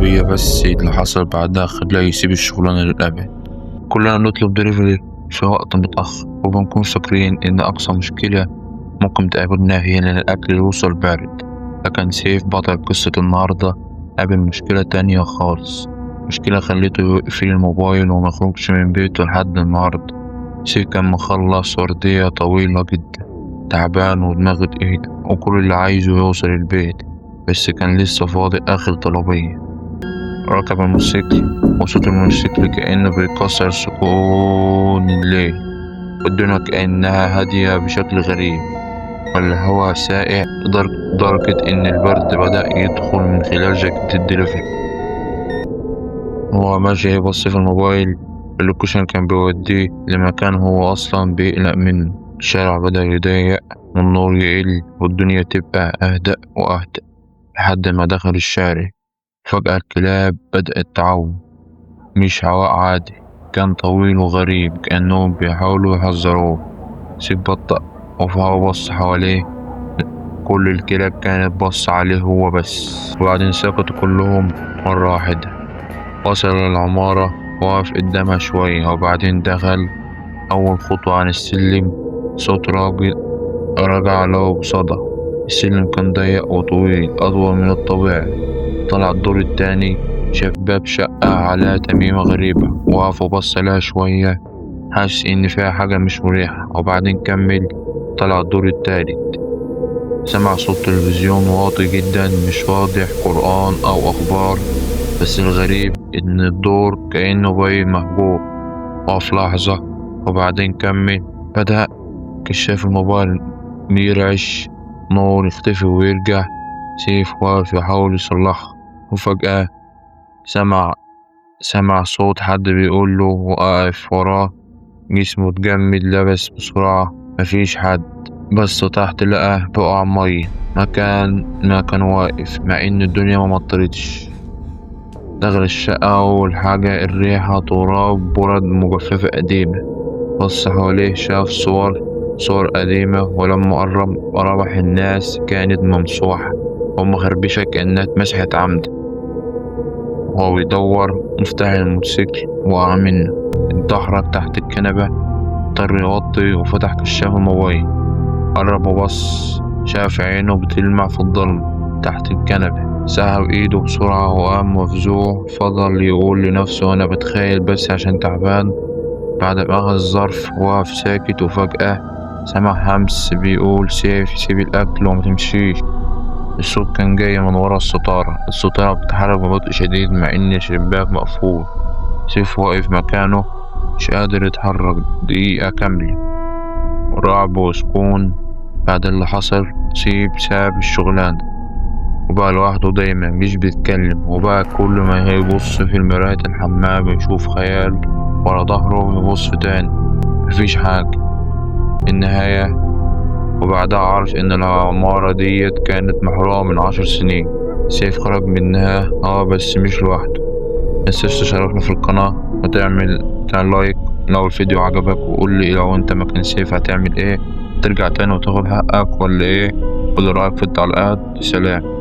شوية بس اللي حصل بعدها خلاه يسيب الشغلانة للأبد. كلنا نطلب دليفري في وقت متأخر وبنكون فاكرين إن أقصى مشكلة ممكن تقابلنا هي إن الأكل يوصل بارد، لكن سيف بطل قصة النهاردة قابل مشكلة تانية خالص، مشكلة خليته يقفل الموبايل وميخرجش من بيته لحد النهاردة. سيف كان مخلص وردية طويلة جدا، تعبان ودماغه تقيلة وكل اللي عايزه يوصل البيت، بس كان لسه فاضل آخر طلبية. ركب الموتوسيكل وصوت الموتوسيكل كأنه بيكسر سكون الليل، والدنيا كأنها هادية بشكل غريب، والهواء ساقع لدرجة إن البرد بدأ يدخل من خلال جاكيت الدليفري. هو ماشي يبص في الموبايل، اللوكيشن كان بيوديه لمكان هو أصلا بيقلق منه. الشارع بدأ يضيق والنور يقل والدنيا تبقى أهدأ وأهدأ لحد ما دخل الشارع. فجأة الكلاب بدأت تعوم، مش عواء عادي، كان طويل وغريب كأنهم بيحاولوا يحذروه. سيف بطأ وهو بص حواليه، كل الكلاب كانت بص عليه هو بس، وبعدين سكتوا كلهم مرة واحدة. وصل العمارة وقف قدامها شوية وبعدين دخل أول خطوة عن السلم. صوت راجل رجع له بصدى. السلم كان ضيق وطويل أطول من الطبيعي. طلع الدور التاني، شاف باب شقة عليها تميمة غريبة، وقف وبص لها شوية حاسس إن فيها حاجة مش مريحة، وبعدين كمل. طلع الدور التالت، سمع صوت تلفزيون واطي جدا مش واضح قرآن أو أخبار، بس الغريب إن الدور كأنه باين مهجور. وقف لحظة وبعدين كمل. بدأ كشاف الموبايل يرعش، نور يختفي ويرجع. سيف واقف يحاول يصلحها، وفجأة سمع صوت حد بيقوله وقف وراه. جسمه اتجمد، لبس بسرعة، مفيش حد، بس تحت لقى بقع مية مكان ما كان واقف، مع إن الدنيا ما مطرتش. دخل الشقة أول حاجة الريحة تراب برد مجففة قديمة. بص حواليه شاف صور قديمة، ولما قرب ربح الناس كانت ممسوحة ومخربشة كأنها اتمسحت عمدا. وهو بيدور مفتاح الموتوسيكل وقع منه، اتدحرج تحت الكنبة، اضطر يوطي وفتح كشاف الموبايل. قرب وبص، شاف عينه بتلمع في الضلمة تحت الكنبة. سحب ايده بسرعة وقام مفزوع، فضل يقول لنفسه أنا بتخيل بس عشان تعبان. بعد ما أخذ الظرف وقف ساكت، وفجأة سمع همس بيقول سيف سيب الأكل وما تمشيش. الصوت كان جاي من ورا الستارة بتتحرك ببطء شديد مع إن الشباك مقفول. سيف واقف مكانه مش قادر يتحرك دقيقة كاملة، رعب وسكون. بعد اللي حصل سيف ساب الشغلانة وبقى لوحده دايما، مش بيتكلم، وبقى كل ما يبص في مراية الحمام يشوف خيال، ورا ظهره يبص تاني مفيش حاجة. النهاية وبعدها عرف إن العمارة ديت كانت محروقة من 10 سنين. سيف خرج منها بس مش لوحده. متنساش تشتركنا في القناة وتعمل لايك لو الفيديو عجبك، وقولي لو انت مكان سيف هتعمل ايه، ترجع تاني وتاخد حقك ولا ايه؟ قولي رأيك في التعليقات. سلام.